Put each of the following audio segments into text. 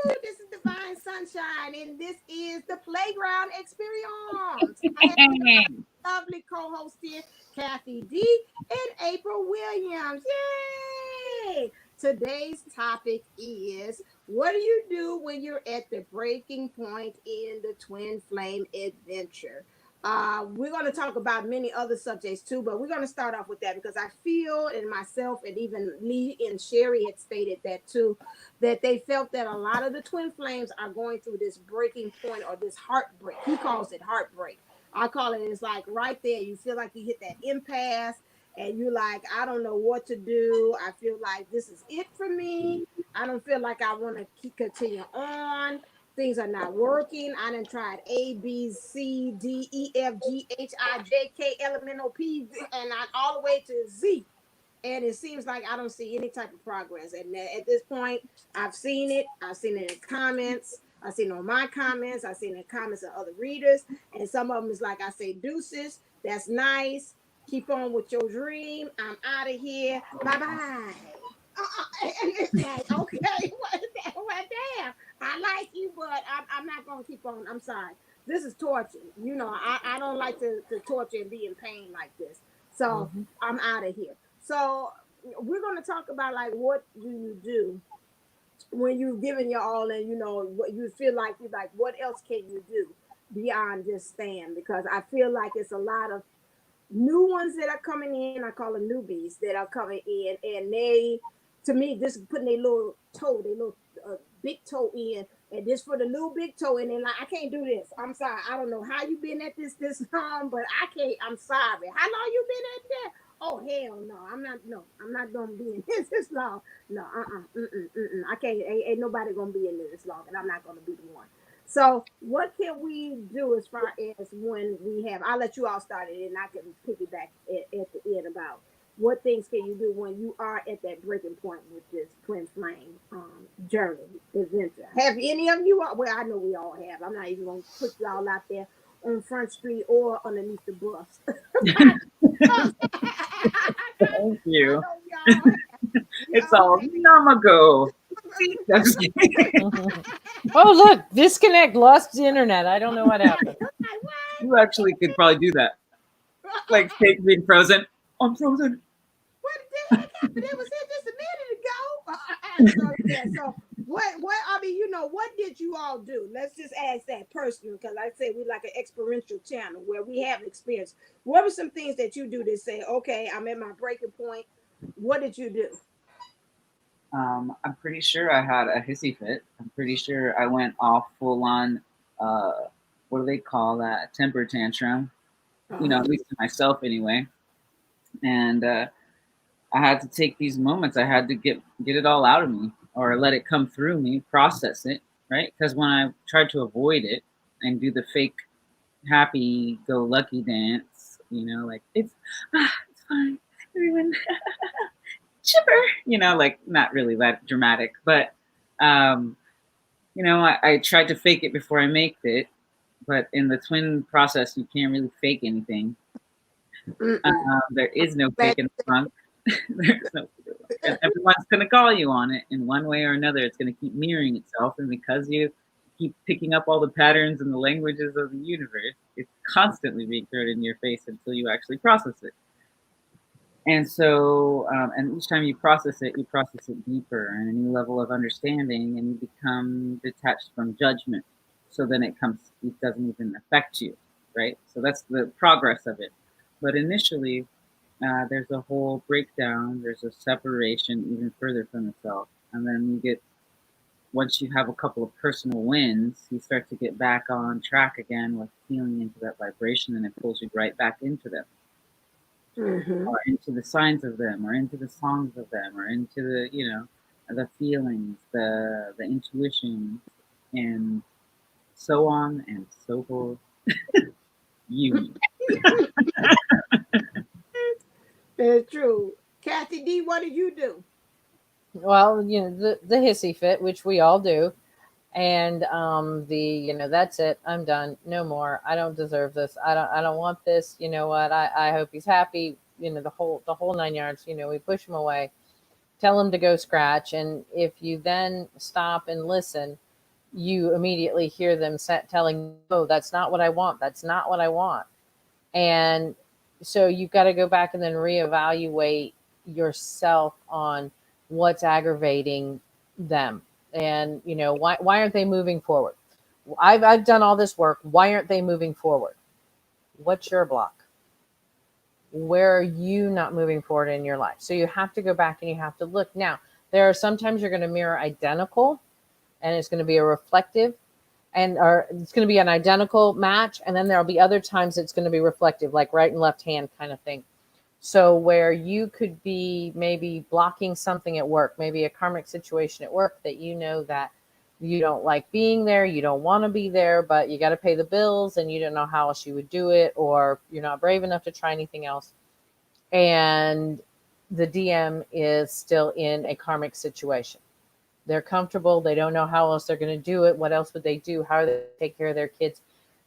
This is Divine Sunshine, and this is the Playground Experience. I have lovely co-host here, Kathy D and April Williams. Yay! Today's topic is, what do you do when you're at the breaking point in the twin flame adventure? We're going to talk about many other subjects too, but we're going to start off with that because I feel, and myself, and even Lee and Sherry had stated that too, that they felt that a lot of the twin flames are going through this breaking point or this heartbreak. He calls it heartbreak. I call it, it's like right there, you feel like you hit that impasse and you're like, I don't know what to do. I feel like this is it for me. I don't feel like I want to keep continue on. Things are not working. I done tried A, B, C, D, E, F, G, H, I, J, K, L, M, N, O, P, and I, all the way to Z. And it seems like I don't see any type of progress. And at this point, I've seen it. I've seen it in comments. I've seen it on my comments. I've seen it in comments of other readers. And some of them is like I say, deuces. That's nice. Keep on with your dream. I'm out of here. Bye bye. And it's like, okay, what damn? I like you, but I'm not gonna keep on. I'm sorry. This is torture. You know, I don't like to torture and be in pain like this. So I'm out of here. So we're going to talk about like what do you do when you've given your all, and you know what you feel like you like. What else can you do beyond just stand? Because I feel like it's a lot of new ones that are coming in. I call them newbies that are coming in, and they, to me, this is putting their little toe, their little big toe in, and this for the little big toe, and then like, I can't do this. I'm sorry. I don't know how you been at this long, but I can't. I'm sorry. How long you been at that? Oh hell no! I'm not. No, I'm not gonna be in this long. No, I can't. Ain't nobody gonna be in this long, and I'm not gonna be the one. So, what can we do as far as when we have? I'll let you all start it, and I can piggyback at the end about what things can you do when you are at that breaking point with this twin flame journey adventure. Have any of you? Well, I know we all have. I'm not even gonna put y'all out there on Front Street or underneath the bus. Thank I you. know we all have. We It's all all Namago. Oh, look, disconnect, lost the internet. I don't know what happened. like, You actually could probably do that. Like fake being frozen. I'm frozen. what the heck happened? It was here just a minute ago. So yeah, so what I mean, you know, what did you all do? Let's just ask that personally, because like I say we like an experiential channel where we have experience. What were some things that you do to say, okay, I'm at my breaking point? What did you do? I'm pretty sure I had a hissy fit. I'm pretty sure I went off full on. Uh, what do they call that? Temper tantrum. You know, Uh-huh. at least to myself anyway. And I had to take these moments. I had to get it all out of me, or let it come through me, process it, right? Because when I tried to avoid it and do the fake happy-go-lucky dance, you know, like it's fine, everyone, chipper, you know, like not really that dramatic, but um, you know, I tried to fake it before I make it, but in the twin process, you can't really fake anything. Mm-mm. There is no Glad faking the funk. There's no, and everyone's going to call you on it in one way or another. It's going to keep mirroring itself, and because you keep picking up all the patterns and the languages of the universe, it's constantly being thrown in your face until you actually process it. And so, and each time you process it deeper and a new level of understanding, and you become detached from judgment. So then it doesn't even affect you, right? So that's the progress of it. But initially, there's a whole breakdown, there's a separation even further from the self. And then once you have a couple of personal wins, you start to get back on track again with feeling into that vibration, and it pulls you right back into them, mm-hmm. or into the signs of them, or into the songs of them, or into the, you know, the feelings, the intuition, and so on and so forth. You. It's true. Kathy D, what did you do? Well, the hissy fit, which we all do. And that's it. I'm done. No more. I don't deserve this. I don't want this. You know what? I hope he's happy. The whole 9 yards. We push him away, tell him to go scratch. And if you then stop and listen, you immediately hear them telling, "Oh, that's not what I want. That's not what I want." And so you've got to go back and then reevaluate yourself on what's aggravating them. And, you know, why aren't they moving forward? I've done all this work. Why aren't they moving forward? What's your block? Where are you not moving forward in your life? So you have to go back and you have to look. Now, there are sometimes you're going to mirror identical, and it's going to be a reflective, or it's going to be an identical match. And then there'll be other times it's going to be reflective, like right and left hand kind of thing. So where you could be maybe blocking something at work, maybe a karmic situation at work that you know that you don't like being there, you don't want to be there, but you got to pay the bills and you don't know how else you would do it, or you're not brave enough to try anything else. And the DM is still in a karmic situation. They're comfortable. They don't know how else they're going to do it. What else would they do? How are they take care of their kids?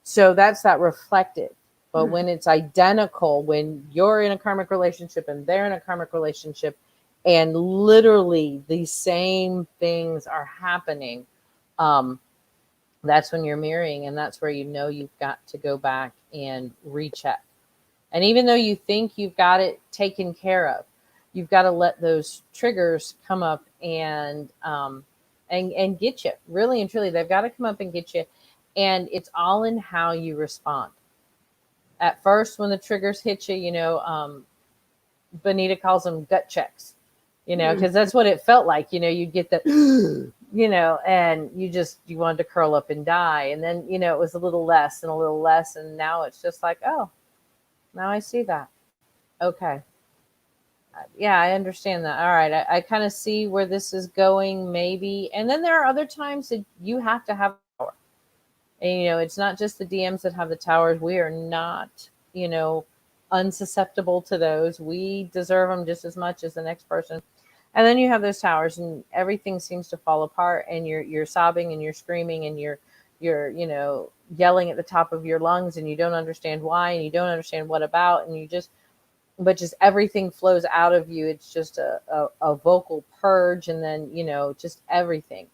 So that's that reflective. But when it's identical, when you're in a karmic relationship and they're in a karmic relationship, and literally the same things are happening, that's when you're mirroring, and that's where you know you've got to go back and recheck. And even though you think you've got it taken care of, you've got to let those triggers come up and get you. Really and truly, they've got to come up and get you. And it's all in how you respond. At first, when the triggers hit you, you know, Bonita calls them gut checks, you know, because that's what it felt like. You know, you'd get the, you know, and you wanted to curl up and die. And then, you know, it was a little less and a little less. And now it's just like, oh, now I see that. Okay. Yeah, I understand that. All right. I kind of see where this is going, maybe. And then there are other times that you have to have power. And, you know, it's not just the DMs that have the towers. We are not, you know, unsusceptible to those. We deserve them just as much as the next person. And then you have those towers and everything seems to fall apart, and you're sobbing and you're screaming and you're, you know, yelling at the top of your lungs, and you don't understand why, and you don't understand what about, and but just everything flows out of you. It's just a vocal purge, and then, you know, just everything.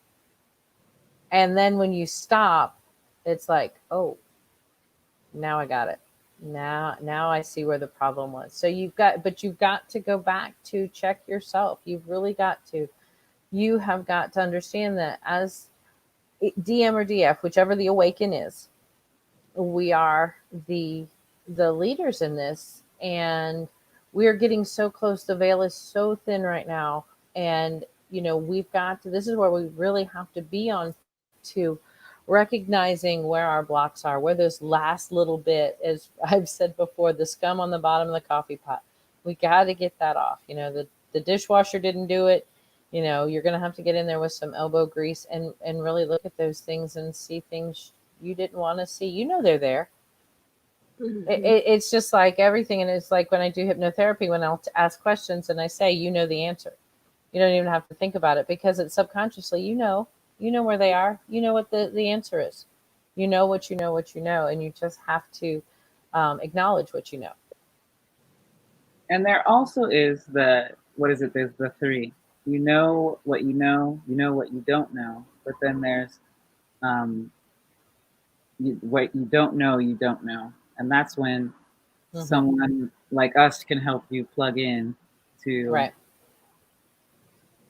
And then when you stop, it's like, oh, now I got it. Now I see where the problem was. So you've got to go back to check yourself. You've really got to. You have got to understand that as DM or DF, whichever the awaken is, we are the leaders in this, and we are getting so close. The veil is so thin right now, and, you know, we've got to. This is where we really have to be on to recognizing where our blocks are, where those last little bit, as I've said before, the scum on the bottom of the coffee pot. We got to get that off. You know, the dishwasher didn't do it. You know, you're going to have to get in there with some elbow grease and really look at those things and see things you didn't want to see. You know, they're there. It's just like everything. And it's like when I do hypnotherapy, when I'll ask questions and I say, you know the answer. You don't even have to think about it, because it's subconsciously, you know where they are. You know what the answer is. You know what you know, and you just have to acknowledge what you know. And there also is there's the three. You know what you know what you don't know, but then there's what you don't know, and that's when someone like us can help you plug in to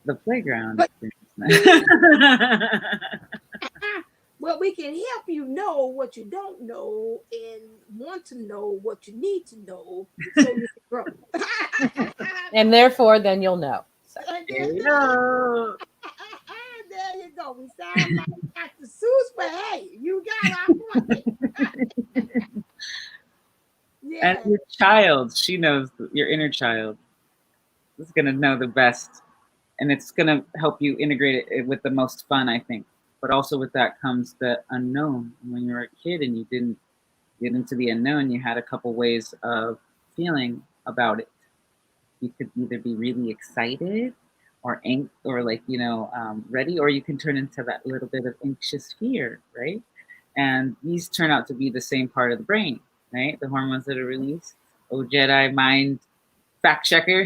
the playground. Well, we can help you know what you don't know and want to know what you need to know so you can grow. And therefore, then you'll know. So. There you go. We sound like Dr. Seuss, but hey, you got our point. And your child, she knows, your inner child is going to know the best. And it's going to help you integrate it with the most fun, I think. But also with that comes the unknown. When you were a kid and you didn't get into the unknown, you had a couple ways of feeling about it. You could either be really excited or like, ready, or you can turn into that little bit of anxious fear, right? And these turn out to be the same part of the brain, right? The hormones that are released. Oh, Jedi mind fact checker.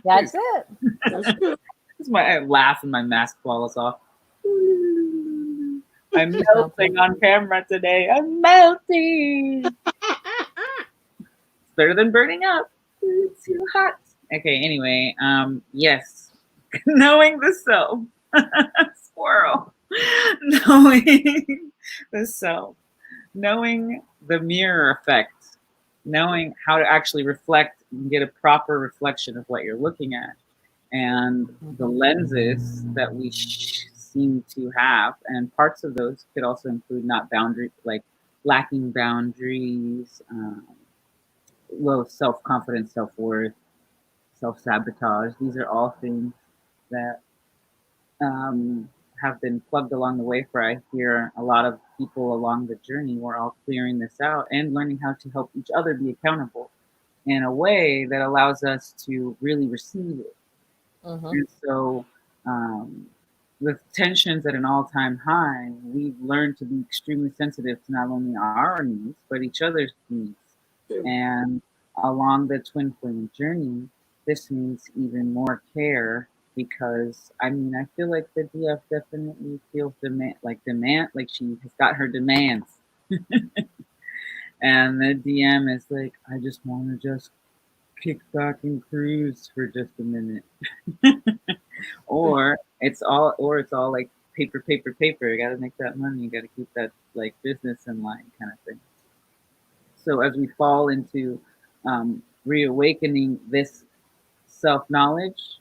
That's it. I laugh and my mask falls off. I'm She's melting on camera today. I'm melting. It's better than burning up. It's too hot. Okay, anyway, yes. Knowing the self. Squirrel. Knowing the self. Knowing the mirror effect. Knowing how to actually reflect and get a proper reflection of what you're looking at. And the lenses that we seem to have, and parts of those could also include not boundary, like lacking boundaries, low self-confidence, self-worth, self-sabotage. These are all things that have been plugged along the way, for I hear a lot of people along the journey. We're all clearing this out and learning how to help each other be accountable in a way that allows us to really receive it. And so, with tensions at an all-time high, we've learned to be extremely sensitive to not only our needs, but each other's needs. And along the twin flame journey, this means even more care because I mean I feel like the DF definitely feels demand like she has got her demands. And the DM is like, I just want to just kick back and cruise for just a minute. or it's all like paper, paper, paper. You gotta make that money, you gotta keep that like business in line kind of thing. So as we fall into reawakening this self-knowledge,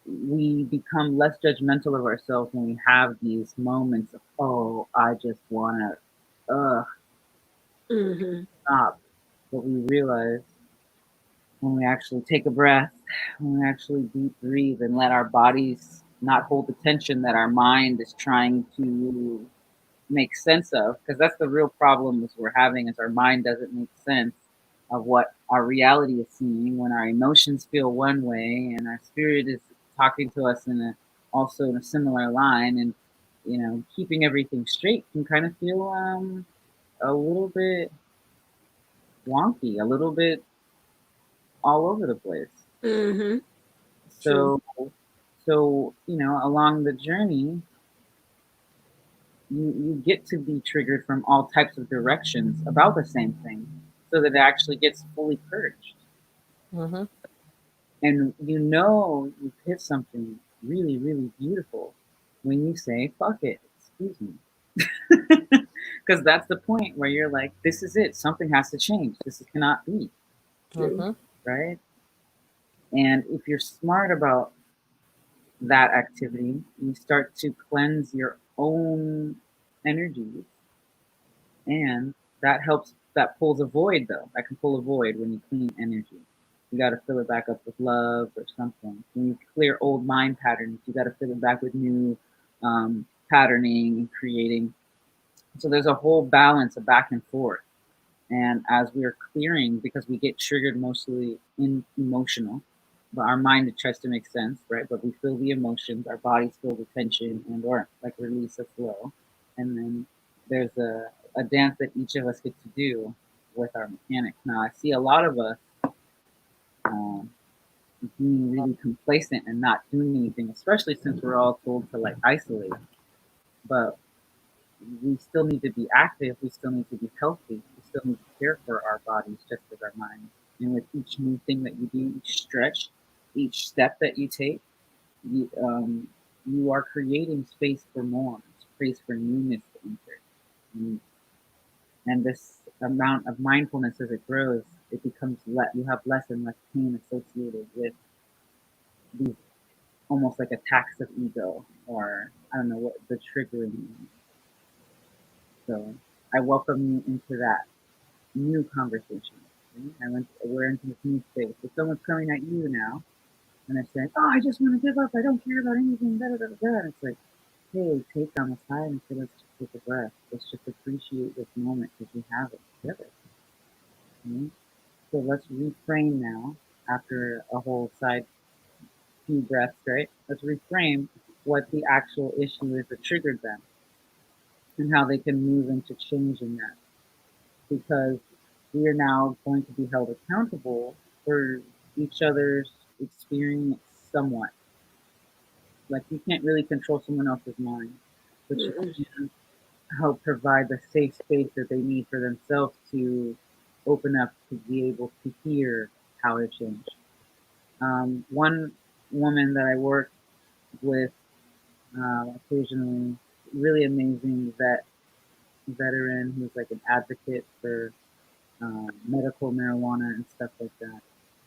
we become less judgmental of ourselves when we have these moments of, oh, I just want to stop. But we realize when we actually take a breath, when we actually deep breathe and let our bodies not hold the tension that our mind is trying to make sense of, because that's the real problem is we're having is our mind doesn't make sense of what our reality is seeing when our emotions feel one way and our spirit is talking to us also in a similar line, and keeping everything straight can kind of feel a little bit wonky, a little bit all over the place. So along the journey you get to be triggered from all types of directions about the same thing so that it actually gets fully purged. And you've hit something really, really beautiful when you say, fuck it, excuse me. Because that's the point where you're like, this is it. Something has to change. This cannot be. Right? And if you're smart about that activity, you start to cleanse your own energies. And that helps, that pulls a void though. That can pull a void when you clean energy. You got to fill it back up with love or something. When you clear old mind patterns, you got to fill it back with new patterning and creating. So there's a whole balance of back and forth. And as we're clearing, because we get triggered mostly in emotional, but our mind tries to make sense, right? But we feel the emotions, our bodies feel the tension and or like release of flow. And then there's a dance that each of us get to do with our mechanics. Now I see a lot of us being really complacent and not doing anything, especially since we're all told to like isolate. But we still need to be active. We still need to be healthy. We still need to care for our bodies just as our minds. And with each new thing that you do, each stretch, each step that you take, you are creating space for more, space for newness to enter. And this amount of mindfulness as it grows, it becomes you have less and less pain associated with these almost like attacks of ego, or I don't know what the triggering is. So I welcome you into that new conversation. We're into this new space. If someone's coming at you now and they're saying, "Oh, I just want to give up. I don't care about anything." Da, da, da, da. And it's like, hey, take on the side and say, let's just take a breath. Let's just appreciate this moment because we have it together. Okay? So let's reframe now after a whole side few breaths, right? Let's reframe what the actual issue is that triggered them and how they can move into changing that. Because we are now going to be held accountable for each other's experience somewhat. Like you can't really control someone else's mind, but you can help provide the safe space that they need for themselves to open up to be able to hear how it changed. One woman that I work with occasionally, really amazing veteran who's like an advocate for medical marijuana and stuff like that.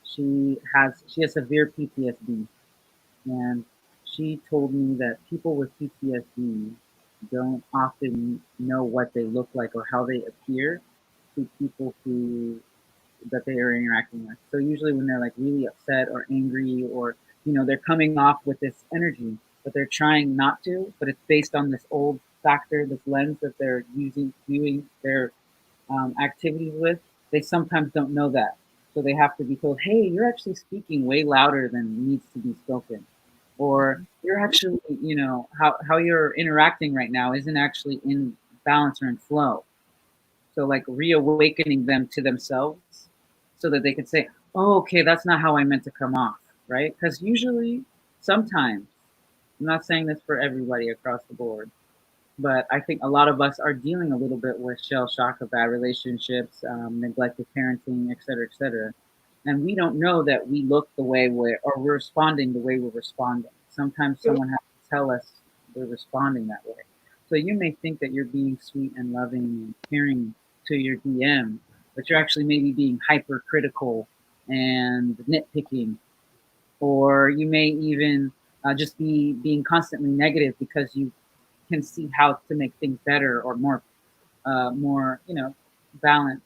She has severe PTSD, and she told me that people with PTSD don't often know what they look like or how they appear to people who that they are interacting with. So usually when they're like really upset or angry or they're coming off with this energy, but they're trying not to, but it's based on this old factor, this lens that they're using viewing their activities with, they sometimes don't know that. So they have to be told, hey, you're actually speaking way louder than needs to be spoken. Or you're actually, how you're interacting right now isn't actually in balance or in flow. So like reawakening them to themselves so that they can say, oh, okay, that's not how I meant to come off, right? Because usually, sometimes, I'm not saying this for everybody across the board, but I think a lot of us are dealing a little bit with shell shock of bad relationships, neglected parenting, et cetera, et cetera. And we don't know that we look the way we're responding the way we're responding. Sometimes someone has to tell us we're responding that way. So you may think that you're being sweet and loving and caring to your DM, but you're actually maybe being hypercritical and nitpicking, or you may even just be being constantly negative because you can see how to make things better or more balanced.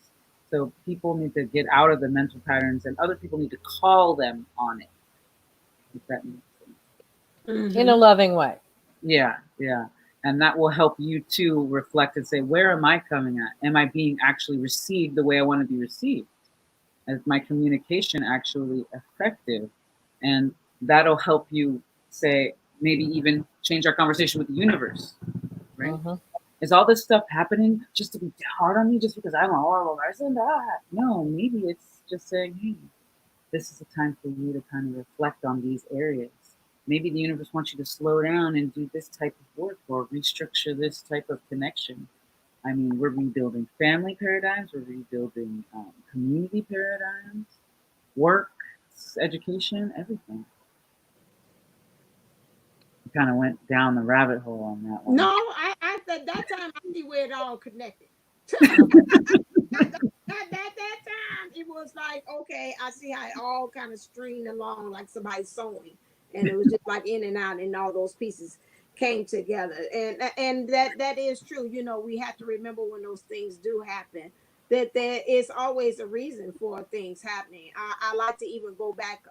So people need to get out of the mental patterns, and other people need to call them on it. If that makes sense. In a loving way. Yeah, yeah. And that will help you to reflect and say, where am I coming at? Am I being actually received the way I want to be received? Is my communication actually effective? And that'll help you say, maybe even change our conversation with the universe, right? Is all this stuff happening just to be hard on me just because I'm a horrible person? No, maybe it's just saying, hey, this is a time for you to kind of reflect on these areas. Maybe the universe wants you to slow down and do this type of work or restructure this type of connection. I mean, we're rebuilding family paradigms, we're rebuilding community paradigms, work, education, everything. Kind of went down the rabbit hole on that one. No, I said that time I see where it all connected. That time it was like, okay, I see how it all kind of stringed along like somebody sewing, and it was just like in and out, and all those pieces came together. And that is true. We have to remember when those things do happen that there is always a reason for things happening. I like to even go back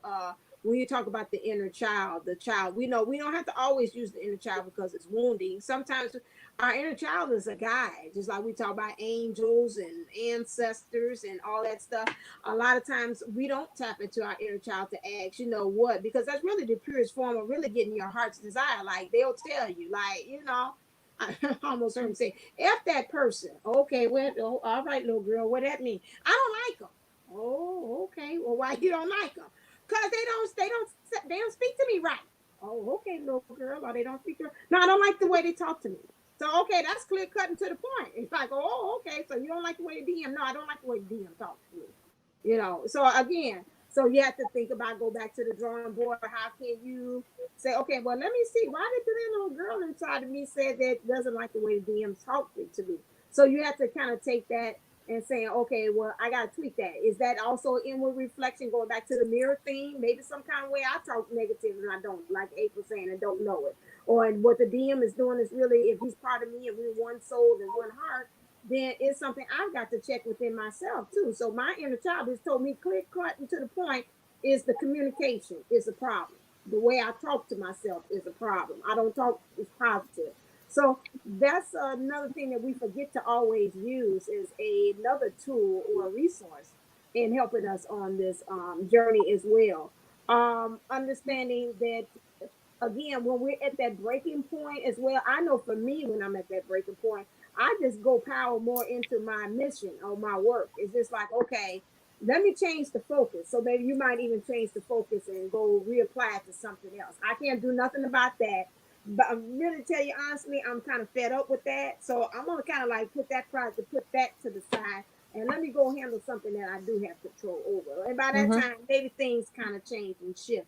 when you talk about the inner child, the child. We know we don't have to always use the inner child because it's wounding. Sometimes our inner child is a guide, just like we talk about angels and ancestors and all that stuff. A lot of times we don't tap into our inner child to ask, what, because that's really the purest form of really getting your heart's desire. Like they'll tell you, like, I almost heard him say, F that person. Okay, well, oh, all right, little girl, what that mean? I don't like them. Oh, okay. Well, why you don't like them? Because they don't speak to me right. Oh, okay, little girl. Or they don't speak to her. No, I don't like the way they talk to me. So okay, that's clear cutting to the point. It's like, oh, okay, so you don't like the way the DM. No, I don't like the way the DM talks to me. So again, so you have to think about, go back to the drawing board. How can you say, okay, well, let me see, why did that little girl inside of me say that doesn't like the way the DM talked to me? So you have to kind of take that and saying, okay, well, I got to tweak that. Is that also inward reflection, going back to the mirror theme? Maybe some kind of way I talk negative and I don't, like April saying, and don't know it. Or what the DM is doing is really, if he's part of me and we're one soul and one heart, then it's something I've got to check within myself too. So my inner child has told me clear cut and to the point is the communication is a problem. The way I talk to myself is a problem. I don't talk is positive. So that's another thing that we forget to always use is another tool or a resource in helping us on this journey as well. Understanding that again, when we're at that breaking point as well, I know for me, when I'm at that breaking point, I just go power more into my mission or my work. It's just like, okay, let me change the focus. So maybe you might even change the focus and go reapply it to something else. I can't do nothing about that. But I'm really tell you honestly, I'm kind of fed up with that. So I'm gonna kind of like put that project, put that to the side, and let me go handle something that I do have control over. And by that Mm-hmm. time, maybe things kind of change and shift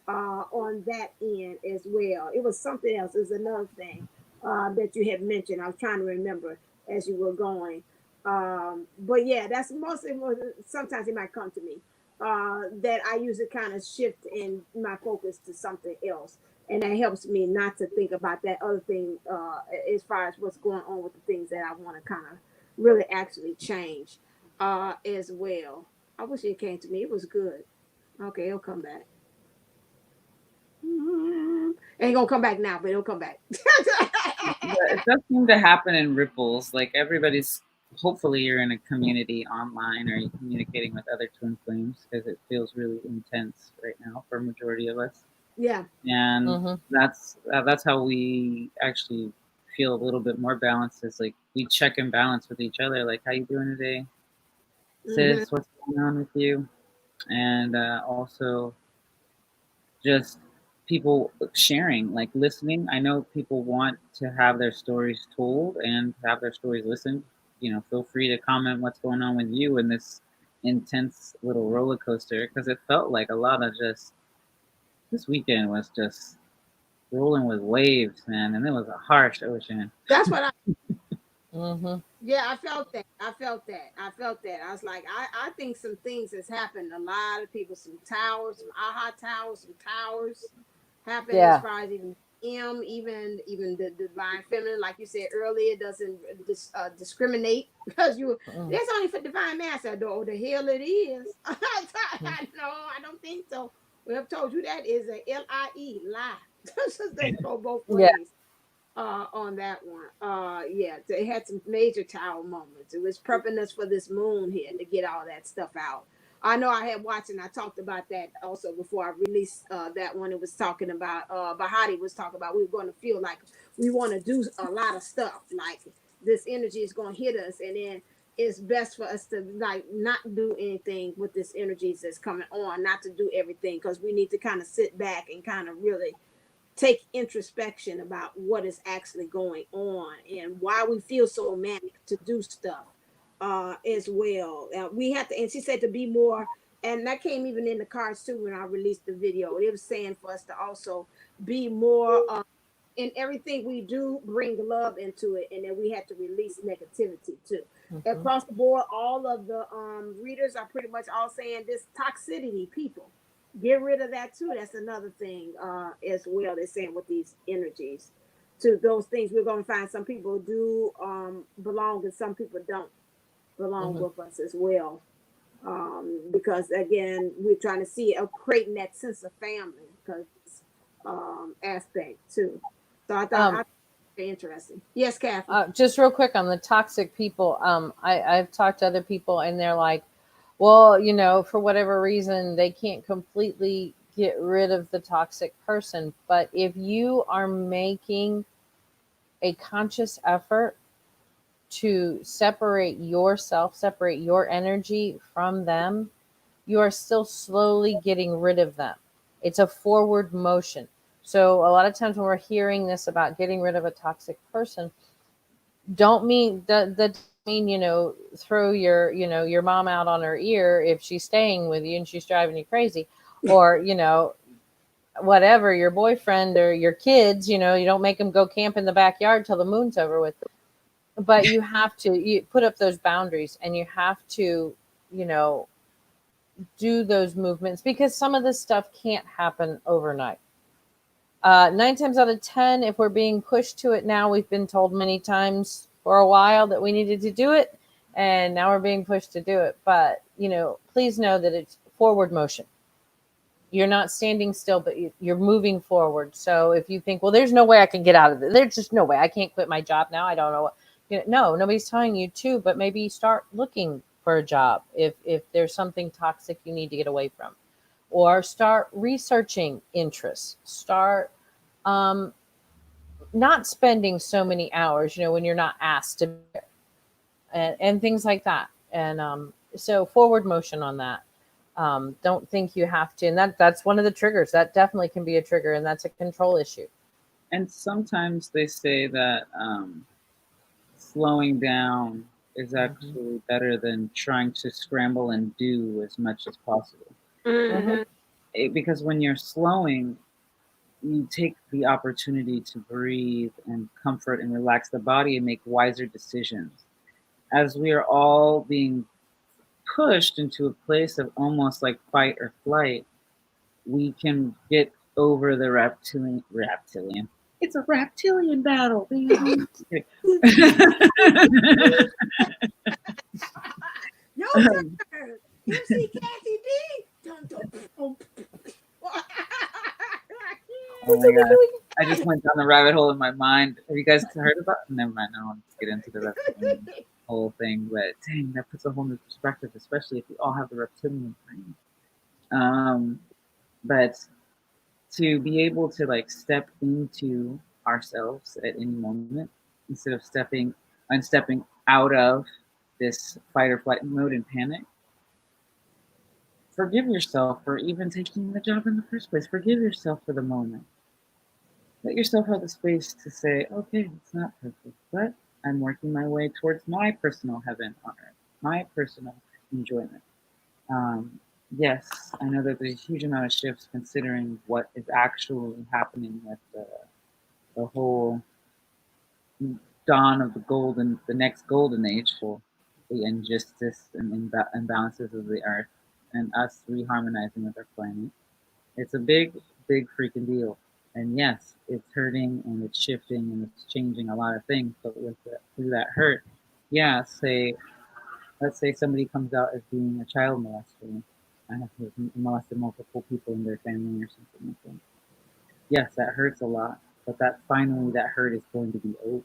on that end as well. It was something else. It was another thing that you had mentioned. I was trying to remember as you were going. But yeah, that's mostly what sometimes it might come to me that I usually kind of shift in my focus to something else. And that helps me not to think about that other thing as far as what's going on with the things that I want to kind of really actually change as well. I wish it came to me. It was good. Okay, it'll come back. Ain't gonna come back now, but it'll come back. Yeah, it does seem to happen in ripples. Like everybody's, hopefully you're in a community online or you're communicating with other twin flames because it feels really intense right now for a majority of us. Yeah. And Mm-hmm. that's how we actually feel a little bit more balanced. Is like we check and balance with each other. Like, how you doing today, Hmm. sis? What's going on with you? And also just people sharing, like listening. I know people want to have their stories told and have their stories listened. You know, feel free to comment what's going on with you in this intense little roller coaster because it felt like a lot of just this weekend was just rolling with waves, man, and it was a harsh ocean. That's what I. Mm-hmm. Yeah, I felt that. I felt that. I felt that. I was like, I think some things has happened. A lot of people, some towers, some aha towers, some towers happen as Yeah. far as even the divine feminine, like you said earlier, doesn't discriminate because you. Mm-hmm. That's only for divine master. Though the hell it is. No, I don't think so. We have told you that is a lie, lie. They go both Yeah. ways on that one. Yeah, so it had some major tower moments. It was prepping us for this moon here to get all that stuff out. I know I had watched and I talked about that also before I released that one. It was talking about Bahati was talking about we were going to feel like we want to do a lot of stuff, like this energy is going to hit us, and then it's best for us to like not do anything with this energy that's coming on, not to do everything because we need to kind of sit back and kind of really take introspection about what is actually going on and why we feel so manic to do stuff as well. We have to, and she said to be more, and that came even in the cards too when I released the video. It was saying for us to also be more in everything we do, bring love into it, and then we have to release negativity too. Mm-hmm. Across the board, all of the readers are pretty much all saying this toxicity, people get rid of that too. That's another thing as well. They're saying with these energies, to those things we're going to find some people do belong and some people don't belong Mm-hmm. with us as well. Because again, we're trying to see creating that sense of family because aspect too. So I Um, interesting. Yes, Kathy. just real quick on the toxic people. I've talked to other people and they're like, well, for whatever reason, they can't completely get rid of the toxic person. But if you are making a conscious effort to separate yourself, separate your energy from them, you are still slowly getting rid of them. It's a forward motion. So a lot of times when we're hearing this about getting rid of a toxic person, don't mean that mean throw your mom out on her ear if she's staying with you and she's driving you crazy, or whatever, your boyfriend or your kids, you don't make them go camp in the backyard till the moon's over with. But you put up those boundaries and you have to you know do those movements because some of this stuff can't happen overnight. 9 times out of 10, if we're being pushed to it now, we've been told many times for a while that we needed to do it, and now we're being pushed to do it. But, please know that it's forward motion. You're not standing still, but you're moving forward. So if you think, well, there's no way I can get out of it, there's just no way I can't quit my job now. I don't know what, no, nobody's telling you to, but maybe start looking for a job if there's something toxic you need to get away from, or start researching interests. Start not spending so many hours, when you're not asked to, and things like that. And so forward motion on that. Don't think you have to, and that's one of the triggers. That definitely can be a trigger, and that's a control issue. And sometimes they say that slowing down is actually better than trying to scramble and do as much as possible. Mhm. Because when you're slowing, you take the opportunity to breathe and comfort and relax the body and make wiser decisions. As we are all being pushed into a place of almost like fight or flight, we can get over the reptilian. It's a reptilian battle. Your turn, MC Kathy D. Dun, dun, dun. Oh my god. I just went down the rabbit hole in my mind. Have you guys heard about it? Never mind, I don't want to get into the reptilian whole thing, but dang, that puts a whole new perspective, especially if we all have the reptilian brain. But to be able to like step into ourselves at any moment instead of stepping out of this fight or flight mode and panic. Forgive yourself for even taking the job in the first place. Forgive yourself for the moment. Let yourself have the space to say, okay, it's not perfect, but I'm working my way towards my personal heaven on earth, my personal enjoyment. Yes, I know that there's a huge amount of shifts considering what is actually happening with the whole dawn of the next golden age, the injustice and imbalances of the earth, and us reharmonizing with our planet. It's a big, big freaking deal. And yes, it's hurting and it's shifting and it's changing a lot of things. But through that hurt, yeah, let's say somebody comes out as being a child molester and has molested multiple people in their family or something like that. Yes, that hurts a lot, but that finally that hurt is going to be over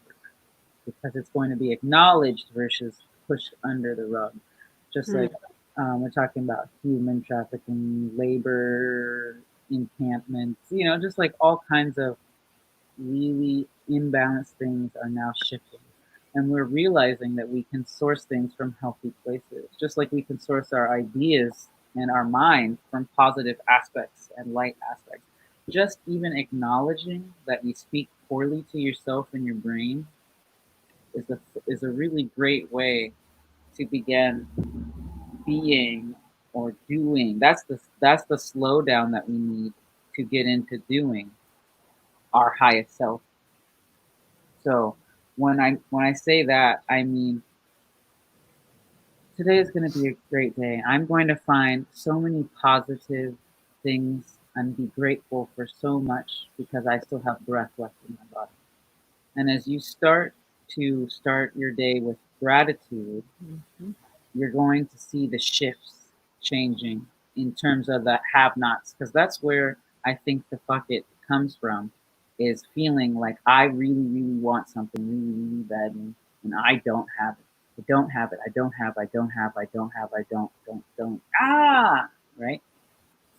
because it's going to be acknowledged versus pushed under the rug. Just like we're talking about human trafficking, labor encampments, just like all kinds of really imbalanced things are now shifting. And we're realizing that we can source things from healthy places, just like we can source our ideas and our mind from positive aspects and light aspects. Just even acknowledging that you speak poorly to yourself and your brain is a really great way to begin being or doing. That's the slowdown that we need to get into doing our highest self. So when I say that, I mean today is going to be a great day. I'm going to find so many positive things and be grateful for so much because I still have breath left in my body. And as you start your day with gratitude, you're going to see the shifts changing in terms of the have-nots, because that's where I think the fuck it comes from, is feeling like I really, really want something really, really badly, and I don't have it. I don't have it. I don't have. I don't have. I don't have. I don't. Ah, right.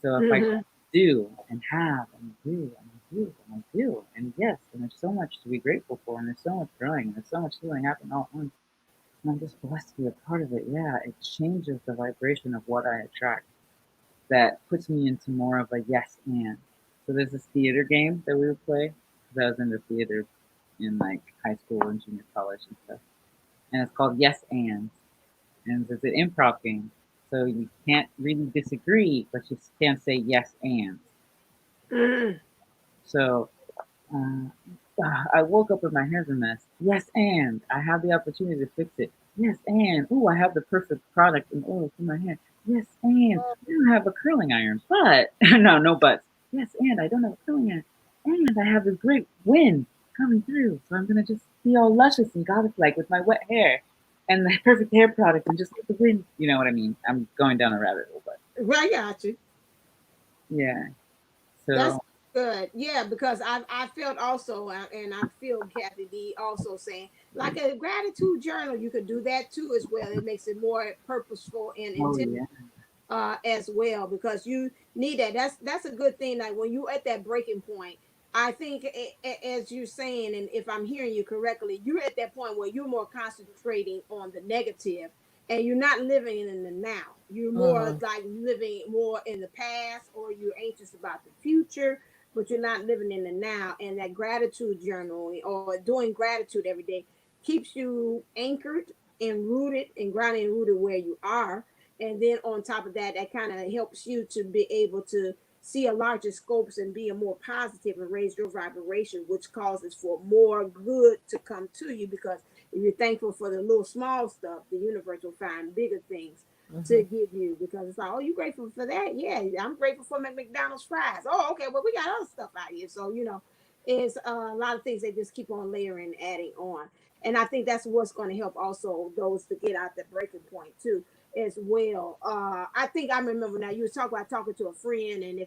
So if I do and have and do and I do and I do, and yes, and there's so much to be grateful for, and there's so much growing, and there's so much healing happening all at once. And I'm just blessed to be a part of it. Yeah, it changes the vibration of what I attract. That puts me into more of a yes and. So there's this theater game that we would play because I was into theater in like high school and junior college and stuff. And it's called Yes and it's an improv game. So you can't really disagree, but you can say yes and. So uh, I woke up with my hair's a mess. Yes, and I have the opportunity to fix it. Yes, and I have the perfect product and oil for my hair. Yes, and I don't have a curling iron, but no buts. Yes, and I don't have a curling iron, and I have this great wind coming through, so I'm gonna just be all luscious and goddess like with my wet hair and the perfect hair product and just let the wind. You know what I mean? I'm going down a rabbit hole, but Well, I got you. yeah. That's So good. Yeah, because I felt also, and I feel Kathy D also saying like a gratitude journal. You could do that too as well. It makes it more purposeful and oh intentional yeah, as well, because you need that. That's a good thing. Like when you at that breaking point, I think as you're saying, and if I'm hearing you correctly, you're at that point where you're more concentrating on the negative and you're not living in the now. You're more like living more in the past, or you're anxious about the future. but you're not living in the now. And that gratitude journal or doing gratitude every day keeps you anchored and rooted and grounded and rooted where you are. And then on top of that, that kind of helps you to be able to see a larger scopes and be a more positive and raise your vibration, which causes for more good to come to you. Because if you're thankful for the little small stuff, the universe will find bigger things to give you. Because it's like, oh, you grateful for that? Yeah, I'm grateful for my McDonald's fries. Oh, okay, well, we got other stuff out here. So, it's a lot of things they just keep on layering, adding on. And I think that's what's going to help also those to get out the breaking point too, as well. I think I remember now you was talking about talking to a friend, and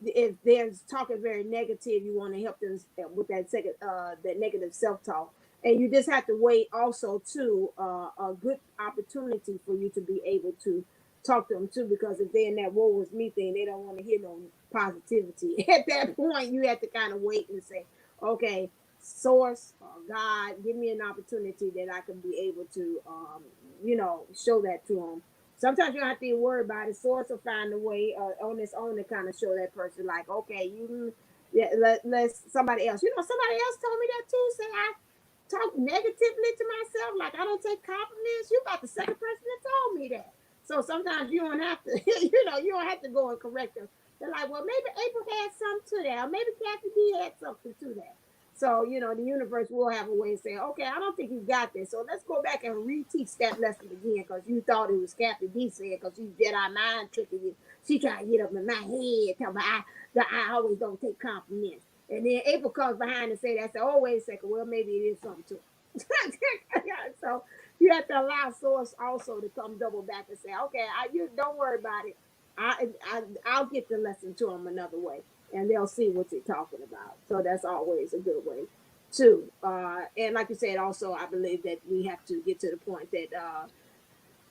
if they're talking very negative, you want to help them with that negative self talk, and you just have to wait also too a good opportunity for you to be able to talk to them too, because if they're in that woe was me thing, they don't want to hear no positivity. At that point, you have to kind of wait and say, okay, source or God, give me an opportunity that I can be able to show that to them. Sometimes you don't have to be worried about it. Source will find a way on its own to kind of show that person, like, okay, yeah, let's somebody else. Somebody else told me that too. Say I talk negatively to myself, like I don't take compliments. You about the second person that told me that. So sometimes you don't have to, you don't have to go and correct them. They're like, well, maybe April had something to that, or maybe Kathy D had something to that. So, the universe will have a way of saying, okay, I don't think you got this. So let's go back and reteach that lesson again, because you thought it was Kathy D said, because she's Jedi mind tricking you. She trying to get up in my head, tell me I always don't take compliments. And then April comes behind and say that. So, oh, wait a second. Well, maybe it is something to it. So you have to allow source also to come double back and say, okay, you don't worry about it. I'll get the lesson to them another way, and they'll see what you're talking about. So that's always a good way too. And like you said, also I believe that we have to get to the point that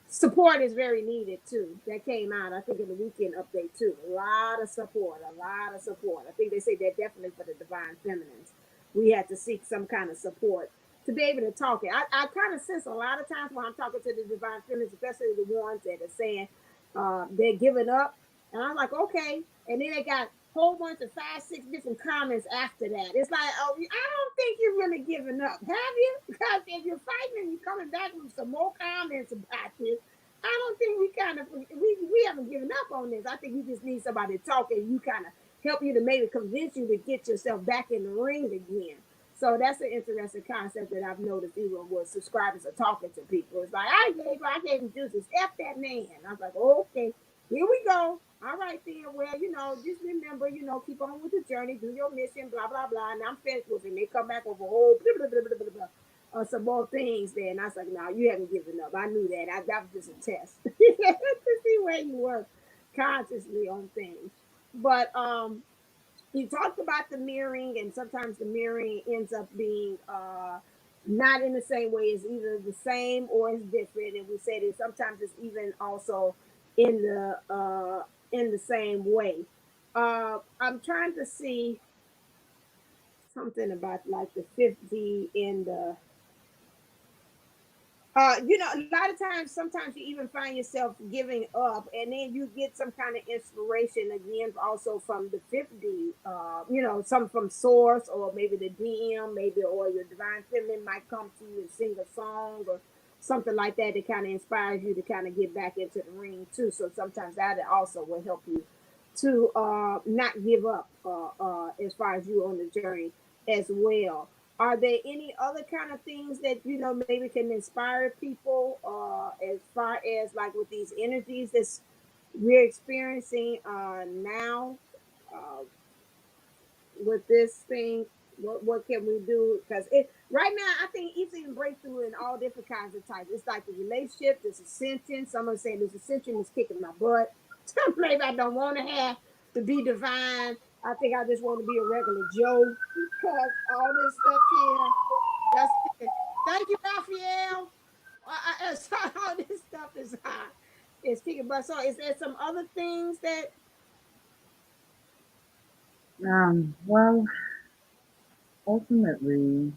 support is very needed too. That came out, I think, in the weekend update too. A lot of support, a lot of support. I think they say that definitely for the divine feminines, we had to seek some kind of support to be able to talk it. I kind of sense a lot of times when I'm talking to the divine feminines, especially the ones that are saying they're giving up, and I'm like, okay, and then they got a whole bunch of 5, 6 different comments after that. It's like, oh, I don't think you're really giving up, have you? Because if you're fighting and you're coming back with some more comments about this, I don't think we haven't given up on this. I think you just need somebody to talk and you kind of help you to maybe convince you to get yourself back in the ring again. So that's an interesting concept that I've noticed even with subscribers are talking to people. It's like, I gave him juices. F that man. I was like, okay, here we go. All right then. Well, just remember, keep on with the journey, do your mission, blah, blah, blah. And I'm finished with it. And they come back with a whole blah, blah, blah, blah, blah, some more things there. And I was like, no, you haven't given up. I knew that. That was just a test to see where you were consciously on things. But you talked about the mirroring, and sometimes the mirroring ends up being not in the same way. It's either the same or it's different. And we said it sometimes it's even also in the same way. I'm trying to see something about like the 50 in the a lot of times, sometimes you even find yourself giving up, and then you get some kind of inspiration again, also from the 50, some from source, or maybe the DM, maybe, or your divine feminine might come to you and sing a song or something like that that kind of inspires you to kind of get back into the ring too. So sometimes that also will help you to not give up as far as you on the journey as well. Are there any other kind of things that maybe can inspire people as far as like with these energies that we're experiencing now with this thing? What can we do? Because right now I think it's even breakthrough in all different kinds of types. It's like the relationship, this ascension. Someone saying this ascension is kicking my butt. Maybe I don't want to have to be divine. I think I just want to be a regular Joe, because all this stuff here. That's it. Thank you, Raphael. So all this stuff is kicking butt. So is there some other things that Well, ultimately,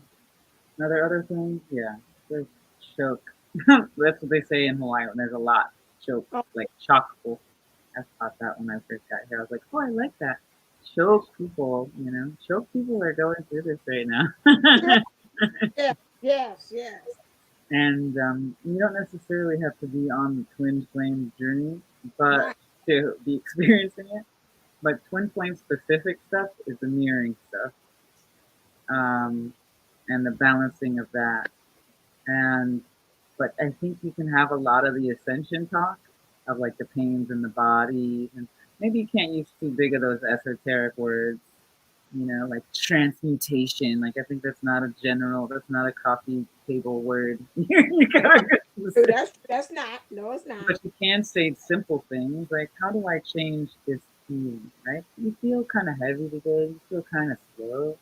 other things, yeah, there's choke. That's what they say in Hawaii when there's a lot. Choke, oh, like chockful. I thought that when I first got here. I was like, oh, I like that. show people, you know, show people are going through this right now. Yeah, yeah, yes, yes. And you don't necessarily have to be on the twin flame journey, but Right. to be experiencing it. But twin flame specific stuff is the mirroring stuff, um, and the balancing of that. And but I think you can have a lot of the ascension talk of like the pains in the body, and maybe you can't use too big of those esoteric words, you know, like transmutation. Like I think that's not a coffee table word. You gotta go to So the that's not. No, it's not. but you can say simple things like, how do I change this feeling, right? You feel kind of heavy today. You feel kind of slow.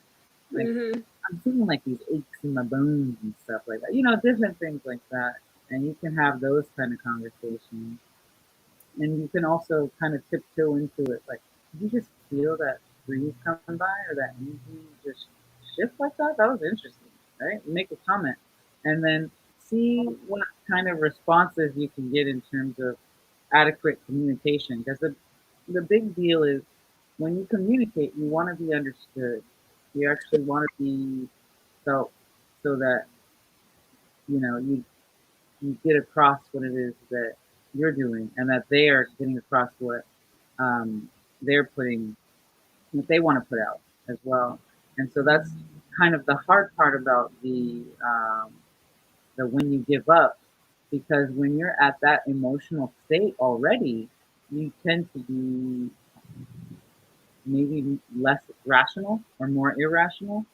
Like, Mm-hmm. I'm feeling like these aches in my bones and stuff like that. You know, different things like that. And you can have those kind of conversations. And you can also kind of tiptoe into it. Like, did you just feel that breeze coming by or that energy just shift like that? That was interesting, right? Make a comment. And then see what kind of responses you can get in terms of adequate communication. Because the big deal is when you communicate, you want to be understood. You actually want to be felt so that, you know, you get across what it is that you're doing and that they are getting across what um, they're putting, what they want to put out as well. And so that's kind of the hard part about the when you give up, because when you're at that emotional state already, you tend to be maybe less rational or more irrational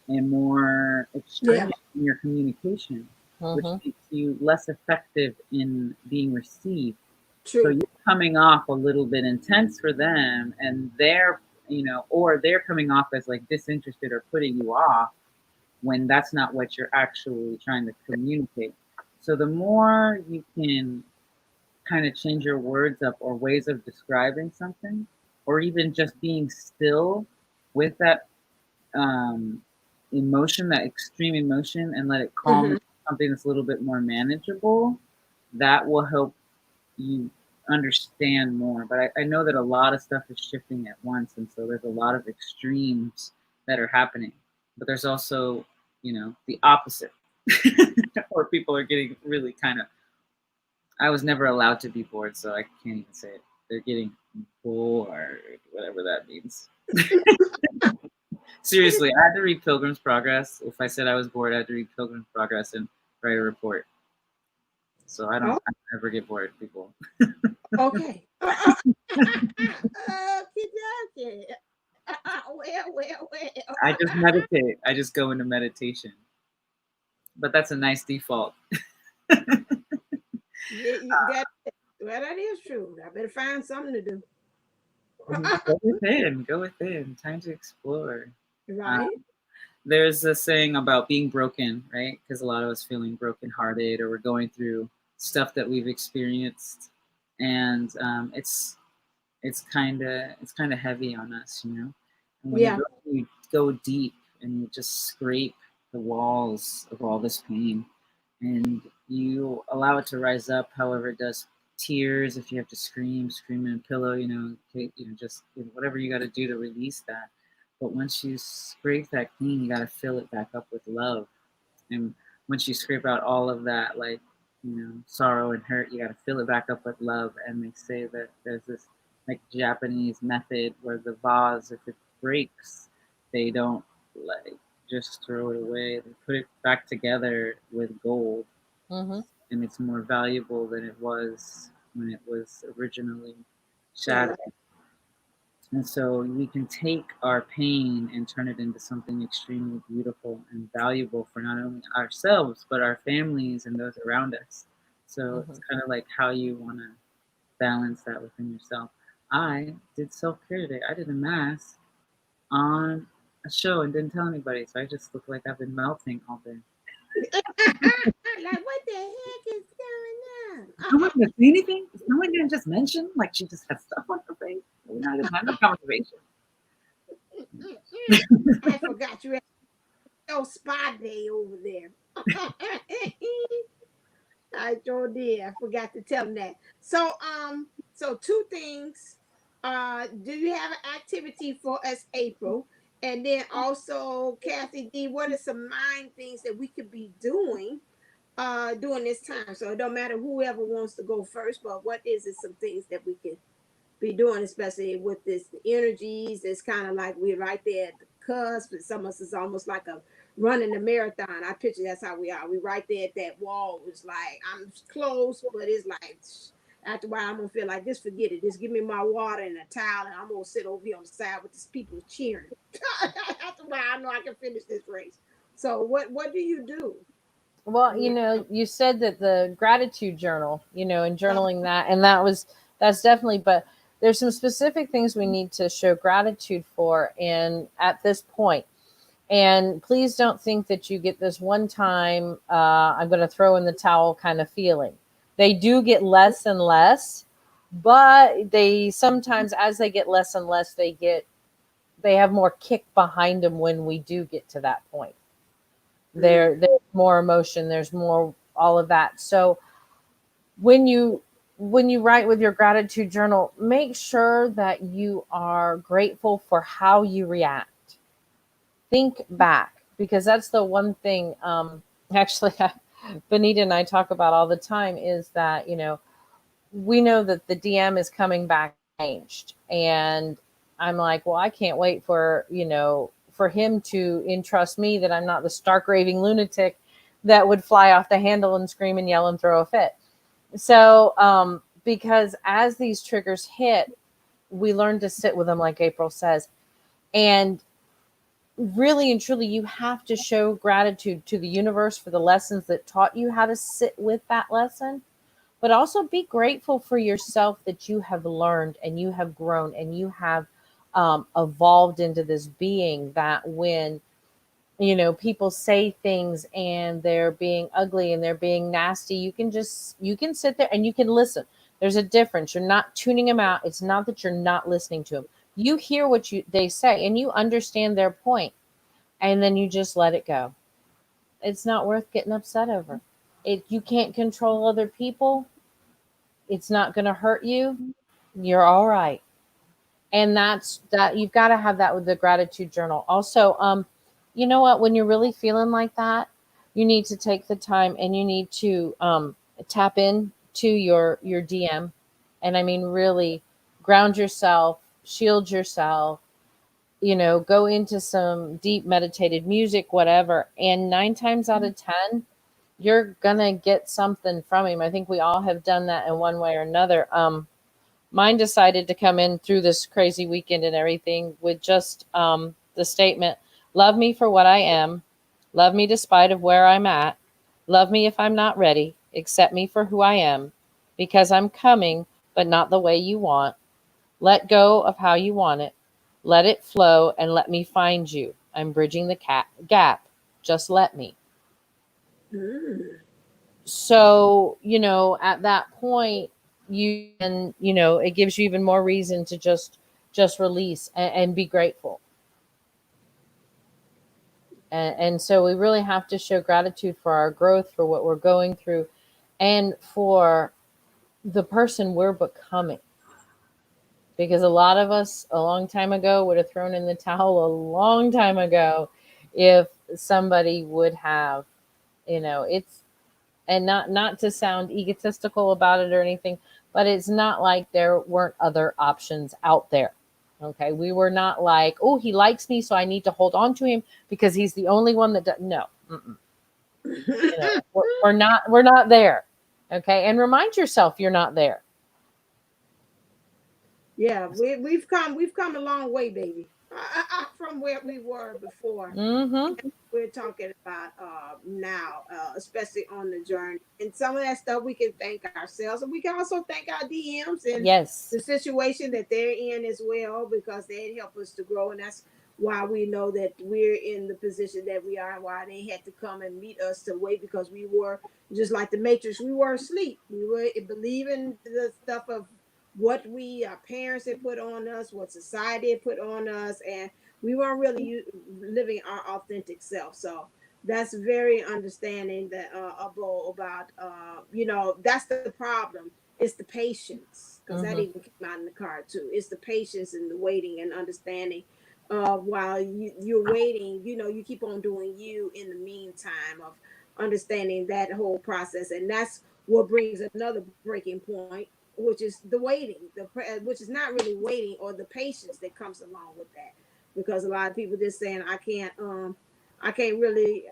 and more Yeah. extreme in your communication, which Mm-hmm. makes you less effective in being received. So True. you're coming off a little bit intense for them, and they're, you know, or they're coming off as like disinterested or putting you off when that's not what you're actually trying to communicate. So the more you can kind of change your words up or ways of describing something, or even just being still with that um, emotion, that extreme emotion, and let it calm Mm-hmm. into something that's a little bit more manageable, that will help you understand more. But I know that a lot of stuff is shifting at once, and so there's a lot of extremes that are happening. But there's also, you know, the opposite, where people are getting really kind of. I was never allowed to be bored, so I can't even say it. They're getting bored, whatever that means. Seriously, I had to read Pilgrim's Progress. If I said I was bored, I had to read Pilgrim's Progress and write a report. So I Oh, never get bored, people. okay. Okay, okay. Well. I just meditate. I just go into meditation. But that's a nice default. Yeah, that well, that is true. I better find something to do. Go within. Go within. Time to explore. Uh, Right? there's a saying about being broken, right? Because a lot of us feeling brokenhearted or we're going through stuff that we've experienced, and it's kind of heavy on us, you know. And when Yeah. you go deep and you just scrape the walls of all this pain, and you allow it to rise up, however it does. Tears, if you have to scream in a pillow, you know, just whatever you got to do to release that. But once you scrape that clean, you got to fill it back up with love. And once you scrape out all of that, like, sorrow and hurt, you got to fill it back up with love. And they say that there's this like Japanese method where the vase, if it breaks, they don't like just throw it away. They put it back together with gold, Mm-hmm. and it's more valuable than it was when it was originally Right. shattered. And so we can take our pain and turn it into something extremely beautiful and valuable for not only ourselves, but our families and those around us. So Mm-hmm. it's kind of like how you want to balance that within yourself. I did self care today. I did a mask on a show and didn't tell anybody. So I just look like I've been melting all day. Like, what the heck is going No one gonna say anything? Is no one gonna just mention like she just has stuff on her face? We're not gonna have a conversation. on? I forgot you had no spa day over there. I sure did. I forgot to tell him that. So two things. Do you have an activity for us, April? And then also, Kathy D, what are some mind things that we could be doing during this time? So it don't matter whoever wants to go first, but what is it some things that we can be doing, especially with this energies? It's kind of like we're right there at the cusp, and some of us is almost like a running a marathon. I picture that's how we are. We right there at that wall. It's like I'm close, but it's like after a while I'm gonna feel like just forget it. Just give me my water and a towel, and I'm gonna sit over here on the side with these people cheering. After a while, I know I can finish this race. So what do you do? Well, Yeah. you said that the gratitude journal, and journaling that, and that's definitely, but there's some specific things we need to show gratitude for, and at this point. And please don't think that you get this one time, I'm going to throw in the towel kind of feeling. They do get less and less, but they sometimes, as they get less and less, they have more kick behind them when we do get to that point. There's more emotion, there's more all of that. So when you write with your gratitude journal, make sure that you are grateful for how you react. Think back, because that's the one thing, actually Benita and I talk about all the time, is that we know that the DM is coming back changed, and I'm like, well, I can't wait for for him to entrust me that I'm not the stark raving lunatic that would fly off the handle and scream and yell and throw a fit. So because as these triggers hit, we learn to sit with them, like April says, and really and truly, you have to show gratitude to the universe for the lessons that taught you how to sit with that lesson, but also be grateful for yourself that you have learned and you have grown and you have evolved into this being that when people say things and they're being ugly and they're being nasty, you can sit there and you can listen. There's a difference. You're not tuning them out. It's not that you're not listening to them. You hear what they say and you understand their point, and then you just let it go. It's not worth getting upset over. You can't control other people. It's not going to hurt you. You're all right. And that's that. You've got to have that with the gratitude journal. Also, you know what? When you're really feeling like that, you need to take the time and you need to tap in to your DM, and I mean really ground yourself, shield yourself. Go into some deep meditated music, whatever. And 9 times out of 10, you're gonna get something from him. I think we all have done that in one way or another. Mine decided to come in through this crazy weekend and everything with just the statement, love me for what I am, love me despite of where I'm at, love me if I'm not ready, accept me for who I am, because I'm coming, but not the way you want. Let go of how you want it. Let it flow and let me find you. I'm bridging the gap. Just let me. Mm. So, at that point, it gives you even more reason to just release and be grateful. And so we really have to show gratitude for our growth, for what we're going through, and for the person we're becoming. Because a lot of us a long time ago would have thrown in the towel a long time ago if somebody would have, it's, and not to sound egotistical about it or anything, but it's not like there weren't other options out there. Okay, we were not like, oh, he likes me, so I need to hold on to him because he's the only one that does. No, we're not there. Okay, and remind yourself you're not there. Yeah, we've come a long way, baby, from where we were before. Mm-hmm. We're talking about now, especially on the journey, and some of that stuff we can thank ourselves, and we can also thank our DMs and Yes. the situation that they're in as well, because they help us to grow, and that's why we know that we're in the position that we are, and why they had to come and meet us to wait, because we were just like the Matrix. We were asleep. We were believing the stuff of what our parents had put on us, what society had put on us, and we weren't really living our authentic self. So that's very understanding that about that's the problem. It's the patience, because that Mm-hmm. even came out in the card too. It's the patience and the waiting and understanding. While you're waiting, you keep on doing you in the meantime of understanding that whole process, and that's what brings another breaking point, which is the waiting, which is not really waiting, or the patience that comes along with that, because a lot of people just saying, I can't really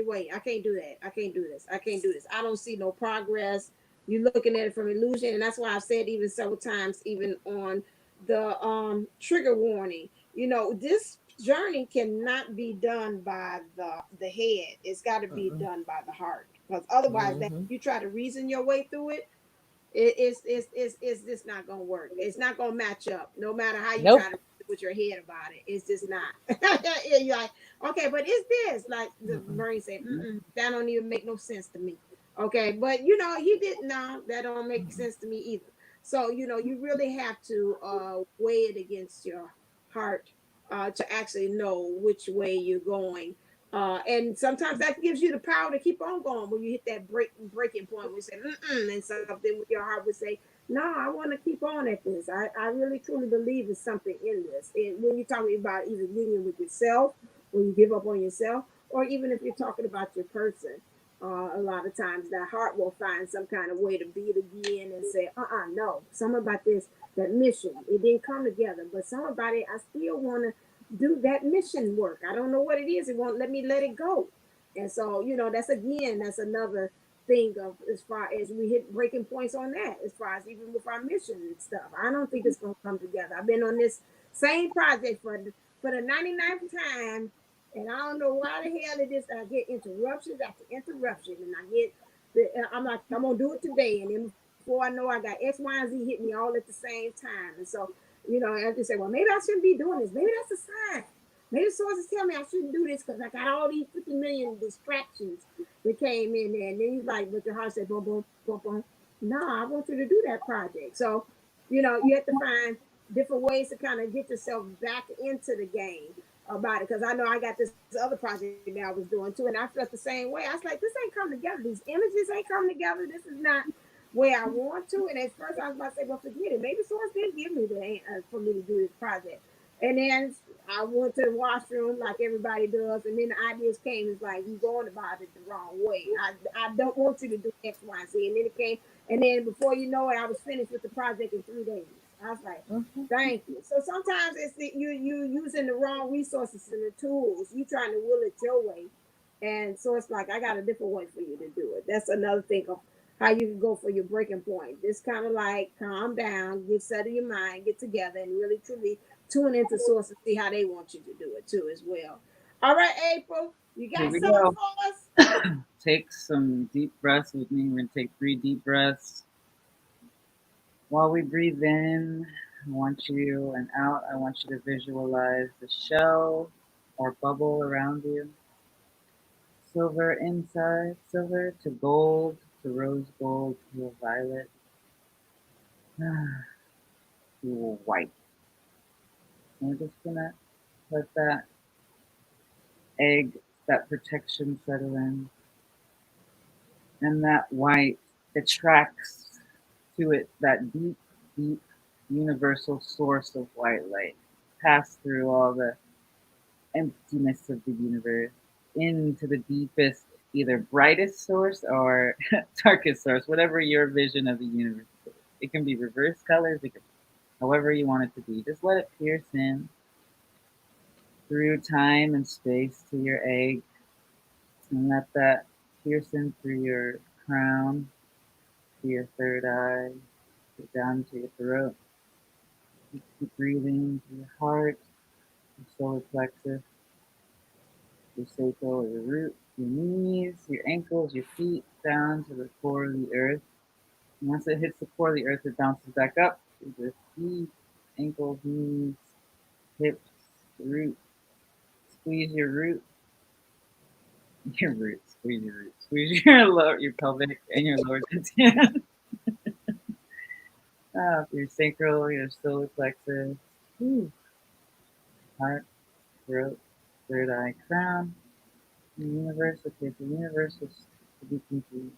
wait. I can't do that. I can't do this. I can't do this. I don't see no progress. You're looking at it from illusion. And that's why I've said even several times, even on the trigger warning, this journey cannot be done by the head. It's got to be Mm-mm. done by the heart. Because otherwise, that Mm-hmm. you try to reason your way through it, it's just not gonna work. It's not gonna match up. No matter how you try Nope. to with your head about it, it's just not. You're like, okay, but it's this. Like the Mm-mm. Marine said, that don't even make no sense to me. Okay, but he didn't. No, that don't make Mm-mm. sense to me either. So you really have to weigh it against your heart to actually know which way you're going. And sometimes that gives you the power to keep on going when you hit that breaking point. We say, and something with your heart would say, no, I want to keep on at this. I really truly believe there's something in this. And when you're talking about either union with yourself, when you give up on yourself, or even if you're talking about your person, a lot of times that heart will find some kind of way to beat again and say, no, something about this, that mission, it didn't come together, but some about it, I still want to do that mission work. I don't know what it is. It won't let me let it go. And so, that's another thing of as far as we hit breaking points on that, as far as even with our mission and stuff. I don't think it's gonna come together. I've been on this same project for the 99th time, and I don't know why the hell it is that I get interruptions after interruption, and I'm like, I'm gonna do it today, and then before I know, I got X, Y, and Z hit me all at the same time. And so I just say, well, maybe I shouldn't be doing this. Maybe that's a sign. Maybe the sources tell me I shouldn't do this because I got all these 50 million distractions that came in there. And then he's like, but your heart said, boom, boom, boom, boom. No, I want you to do that project. So, you have to find different ways to kind of get yourself back into the game about it. Because I know I got this other project that I was doing too. And I felt the same way. I was like, this ain't coming together. These images ain't coming together. This is not where I want to. And at first I was about to say, well, forget it. Maybe someone didn't give me the for me to do this project. And then I went to the washroom like everybody does, and then the ideas came. It's like you going about it the wrong way. I don't want you to do X, Y, Z. And then it came, and then before you know it, I was finished with the project in 3 days. I was like, Mm-hmm. thank you. So sometimes it's you using the wrong resources and the tools. You trying to will it your way, and so it's like I got a different way for you to do it. That's another thing of how you can go for your breaking point. Just kind of like calm down, get settle your mind, get together, and really truly tune into source and see how they want you to do it too as well. All right, April, you Here got we something go. for us? Take some deep breaths with me. We're going to take 3 deep breaths. While we breathe in, I want you, and out, I want you to visualize the shell or bubble around you. Silver inside, silver to gold, to rose gold, to a violet, to a white. And we're just going to let that egg, that protection settle in. And that white attracts to it that deep, deep, universal source of white light. Pass through all the emptiness of the universe into the deepest, either brightest source or darkest source, whatever your vision of the universe is. It can be reverse colors, it can, however you want it to be. Just let it pierce in through time and space to your egg, and let that pierce in through your crown, to your third eye, down to your throat. Keep breathing to your heart, your solar plexus, your sacral, your root, your knees, your ankles, your feet, down to the core of the earth. And once it hits the core of the earth, it bounces back up to the feet, ankles, knees, hips, root. Squeeze your root, squeeze your root, squeeze your pelvic and your lower dantian. Your sacral, your solar plexus, heart, throat, third eye, crown. The universe, okay, the universe is to be complete.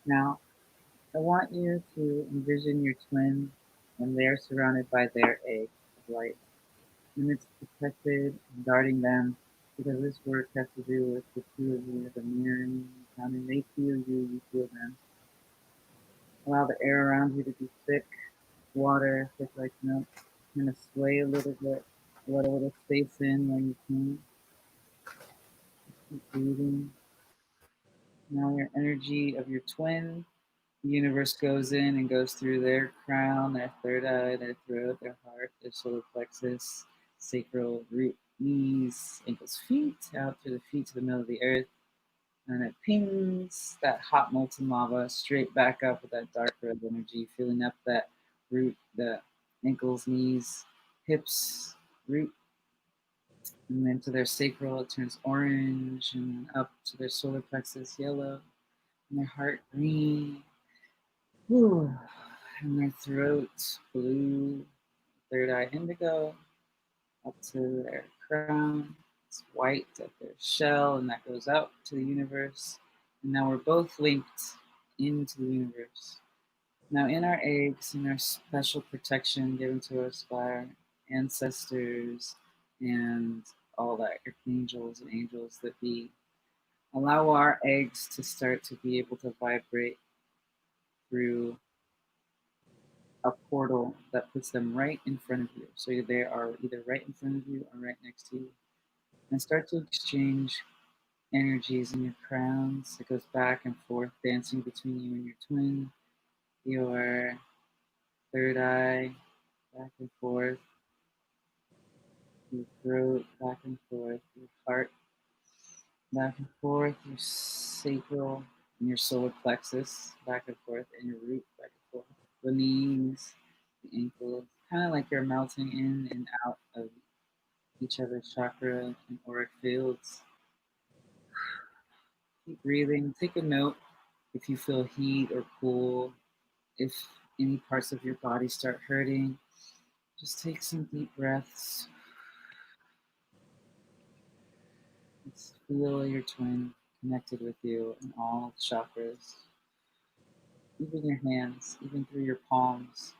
Now, I want you to envision your twin and they're surrounded by their egg of light. And it's protected and guarding them because this work has to do with the two of you, the mirroring, and they feel you, you feel them. Allow the air around you to be thick, water, thick like milk. Kind of sway a little bit, let a little space in when you can. Keep breathing. Now your energy of your twin, the universe goes in and goes through their crown, their third eye, their throat, their heart, their solar plexus, sacral, root, knees, ankles, feet, out through the feet to the middle of the earth. And it pings that hot molten lava straight back up with that dark red energy, filling up that root, the ankles, knees, hips, root, and then to their sacral it turns orange, and then up to their solar plexus yellow, and their heart green, whew, and their throat blue, third eye indigo, up to their crown. It's white at their shell, and that goes out to the universe. And now we're both linked into the universe. Now, in our eggs, in our special protection given to us by our ancestors and all the archangels and angels that be, allow our eggs to start to be able to vibrate through a portal that puts them right in front of you. So they are either right in front of you or right next to you. And start to exchange energies in your crowns. It goes back and forth, dancing between you and your twin, your third eye, back and forth, your throat, back and forth, your heart, back and forth, your sacral and your solar plexus, back and forth, and your root, back and forth. The knees, the ankles, kind of like you're melting in and out of each other's chakra and auric fields. Keep breathing. Take a note if you feel heat or cool, if any parts of your body start hurting. Just take some deep breaths. Just feel your twin connected with you in all chakras, even your hands, even through your palms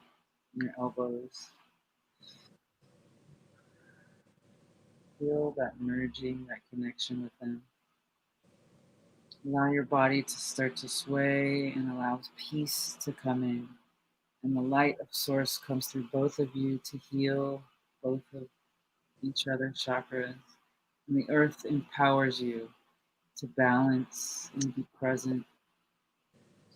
and your elbows. Feel that merging, that connection with them. Allow your body to start to sway and allow peace to come in. And the light of source comes through both of you to heal both of each other's chakras. And the earth empowers you to balance and be present.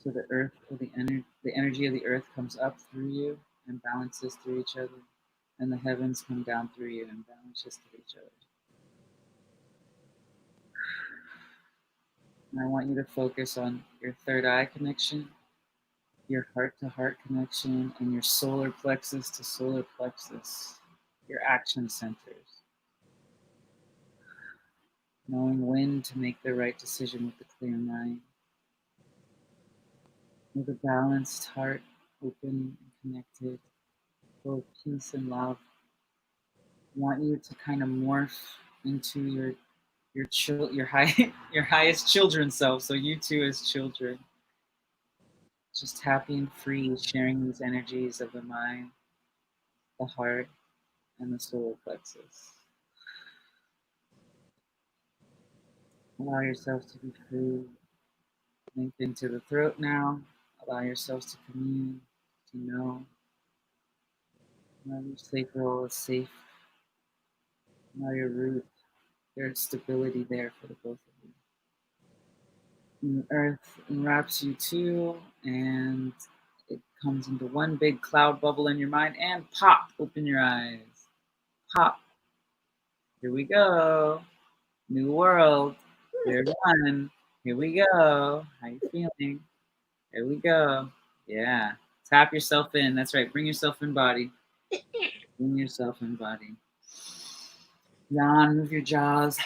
So the earth or the energy of the earth comes up through you and balances through each other. And the heavens come down through you and balances through each other. And I want you to focus on your third eye connection, your heart to heart connection, and your solar plexus to solar plexus, your action centers. Knowing when to make the right decision with a clear mind. With a balanced heart, open and connected, full of peace and love. I want you to kind of morph into your your highest children self. So you two as children, just happy and free, sharing these energies of the mind, the heart, and the solar plexus. Allow yourselves to be free. Link into the throat now. Allow yourselves to commune, to know. Know your sacral is safe. Know your root. There's stability there for the both of you. And the earth enwraps you too, and it comes into one big cloud bubble in your mind, and pop, open your eyes. Pop. Here we go. New world. Year one. Here we go. How you feeling? Here we go. Yeah. Tap yourself in. That's right. Bring yourself in body. Bring yourself in body. Yawn, move your jaws.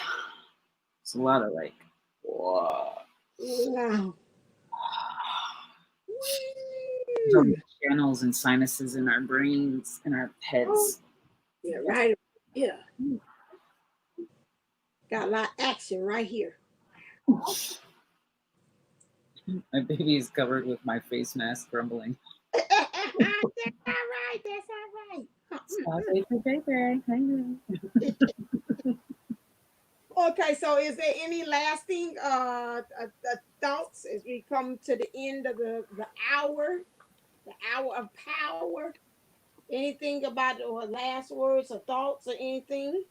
It's a lot of like, whoa. Wow. All the channels and sinuses in our brains, in our heads. Yeah, right. Yeah. Got a lot of action right here. My baby is covered with my face mask crumbling. That's all right. That's all right. Okay, so is there any lasting thoughts as we come to the end of the hour of power? Anything about or last words or thoughts or anything?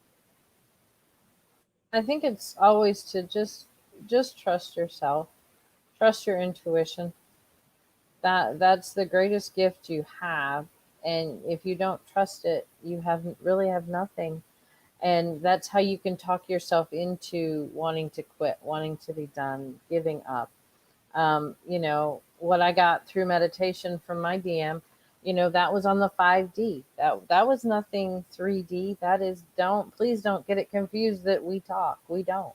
I think it's always to just trust yourself, trust your intuition. That's the greatest gift you have. And if you don't trust it, you have nothing. And that's how you can talk yourself into wanting to quit, wanting to be done, giving up. What I got through meditation from my DM, that was on the 5D. That was nothing 3D. That is, please don't get it confused that we talk. We don't.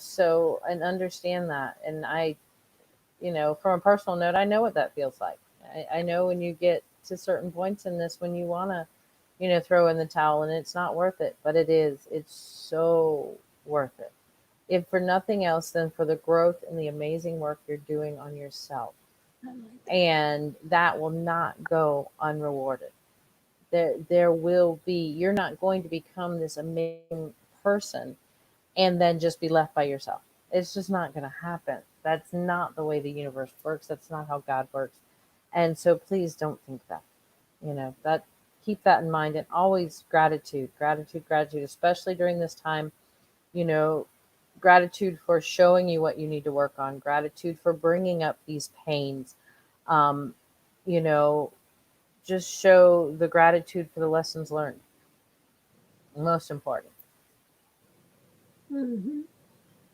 So, and understand that. And from a personal note, I know what that feels like. I know when you get to certain points in this, when you want to, throw in the towel, and it's not worth it, but it is. It's so worth it. If for nothing else than for the growth and the amazing work you're doing on yourself. And that will not go unrewarded. There will be, you're not going to become this amazing person and then just be left by yourself. It's just not going to happen. That's not the way the universe works. That's not how God works. And so please don't think that, that keep that in mind, and always gratitude, especially during this time, you know, gratitude for showing you what you need to work on, gratitude for bringing up these pains. Um, you know, just show the gratitude for the lessons learned. Most important. Mm-hmm.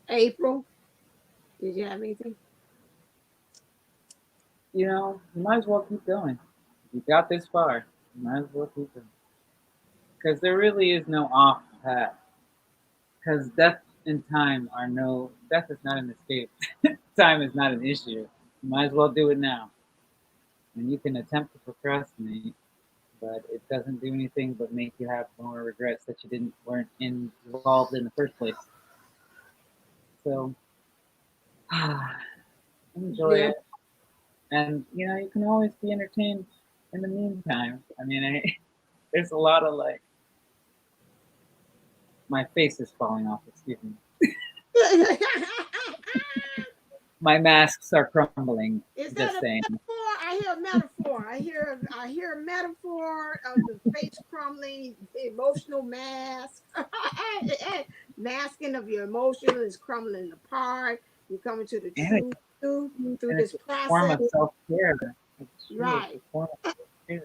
April, did you have anything? You might as well keep going. You got this far. You might as well keep going. Because there really is no off path. Because death and time are death is not an escape. Time is not an issue. You might as well do it now. And you can attempt to procrastinate, but it doesn't do anything but make you have more regrets that you weren't involved in the first place. So enjoy it. And you can always be entertained in the meantime. I mean, there's a lot of my face is falling off, excuse me. My masks are crumbling. Is Just that a saying. metaphor? I hear a metaphor. I hear a metaphor of the face crumbling, emotional mask. Masking of your emotion is crumbling apart. You're coming to the truth through this It's a form process. of self-care. Right. It's a form of self-care.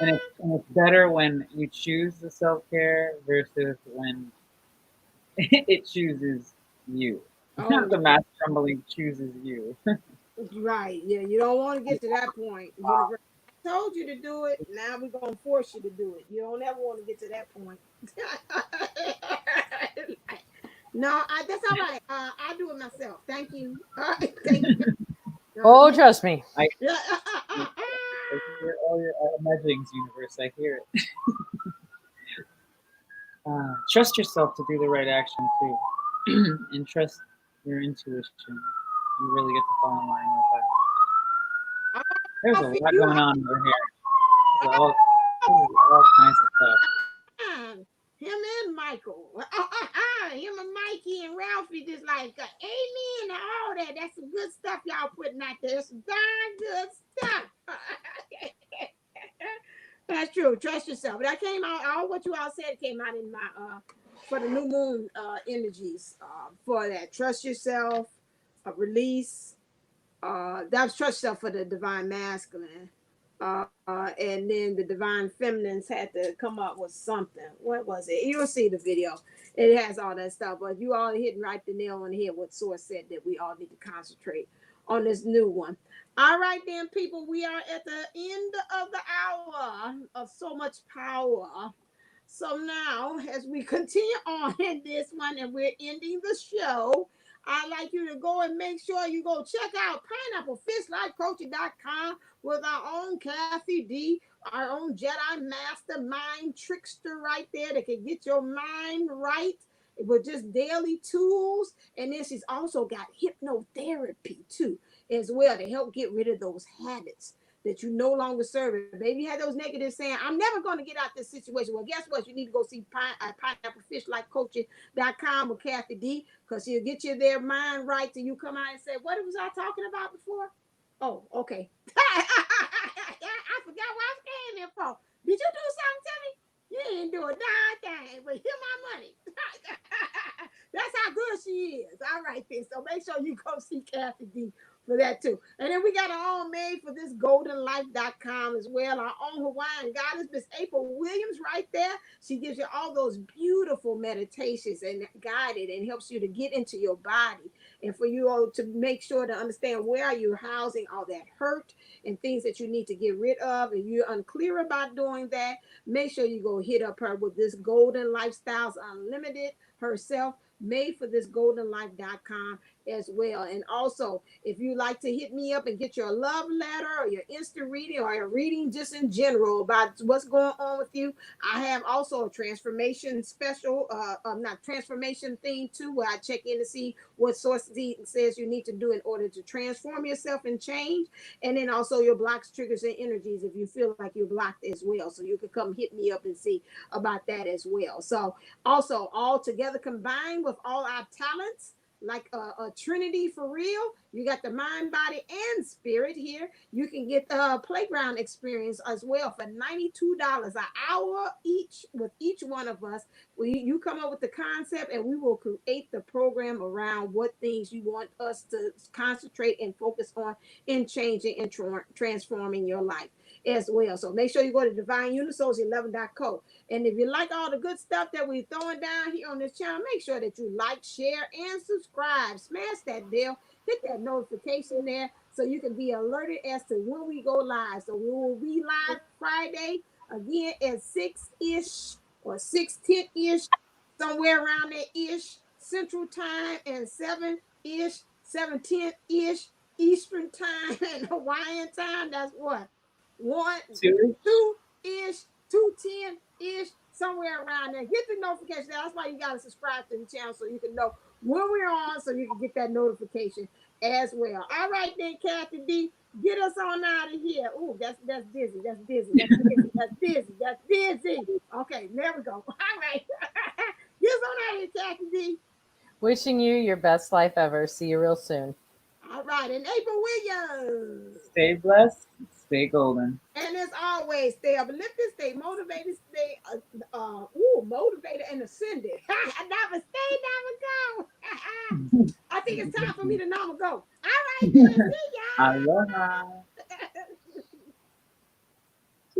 And it's better when you choose the self-care versus when it chooses you. Oh, The mask crumbling chooses you. right. Yeah, you don't want to get to that point. Universe told you to do it. Now we're gonna force you to do it. You don't ever want to get to that point. No, that's all right. I do it myself. Thank you. Thank you. Oh, trust me. I hear all your imaginings, universe. I hear it. Trust yourself to do the right action too, and trust your intuition. You really get to fall in line with that. There's a lot going on over here. There's all kinds of stuff. Him and Michael. Him and Mikey and Ralphie just like amen and all that. That's some good stuff y'all putting out there. Some darn good stuff. That's true. Trust yourself. That came out, all what you all said came out in my for the new moon energies for that. Trust yourself, release. That was trust yourself for the divine masculine. And then the divine feminines had to come up with something. What was it? You'll see the video. It has all that stuff, but you all hitting right the nail on the head. What Source said that we all need to concentrate on this new one. All right, then, people, we are at the end of the hour of so much power. So now, as we continue on in this one, and we're ending the show, I'd like you to go and make sure you go check out pineapplefishlifecoaching.com with our own Kathy D, our own Jedi Master Mind Trickster right there that can get your mind right. with just daily tools. And then she's also got hypnotherapy too, as well, to help get rid of those habits that you no longer serve. Maybe you had those negatives saying, I'm never going to get out this situation. Well, guess what? You need to go see pineapplefishlikecoaching.com with Kathy D, because she'll get you their mind right till you come out and say, what was I talking about before? Oh, okay. I forgot what I was paying there for. Did you do something to me? You ain't do a darn thing, but here my money. That's how good she is. All right, then. So make sure you go see Kathy D for that too. And then we got our own made for this goldenlife.com as well. Our own Hawaiian goddess, Miss April Williams, right there. She gives you all those beautiful meditations and guided and helps you to get into your body, and for you all to make sure to understand where you're housing all that hurt and things that you need to get rid of. And you're unclear about doing that, make sure you go hit up her with this Golden Lifestyles Unlimited herself, made for this goldenlife.com as well. And also, if you like to hit me up and get your love letter or your instant reading or a reading just in general about what's going on with you, I have also a transformation special, not transformation thing too, where I check in to see what source says you need to do in order to transform yourself and change. And then also your blocks, triggers, and energies if you feel like you're blocked as well. So you can come hit me up and see about that as well. So also, all together combined with all our talents, like a trinity for real. You got the mind, body, and spirit here. You can get the playground experience as well for $92 an hour each with each one of us. You come up with the concept, and we will create the program around what things you want us to concentrate and focus on in changing and transforming your life as well. So make sure you go to Divineunisouls11.co. And if you like all the good stuff that we're throwing down here on this channel, make sure that you like, share, and subscribe. Smash that bell, hit that notification there so you can be alerted as to when we go live. So we will be live Friday again at 6-ish or 6:10-ish, somewhere around there ish Central Time, and 7-ish, 7:10-ish Eastern Time, and Hawaiian Time. That's what? 2-ish, 2:10-ish, somewhere around there. Get the notification. That's why you got to subscribe to the channel so you can know when we're on, so you can get that notification as well. All right, then, Kathy D, get us on out of here. Oh, that's busy. That's busy. That's busy. That's busy. That's busy. Okay, there we go. All right. Get us on out of here, Kathy D. Wishing you your best life ever. See you real soon. All right, and April Williams. Stay blessed, stay golden. And as always, stay uplifted, stay motivated, stay motivated and ascended. Never stay, never go. I think it's time for me to go. All right, then. See y'all. Aloha.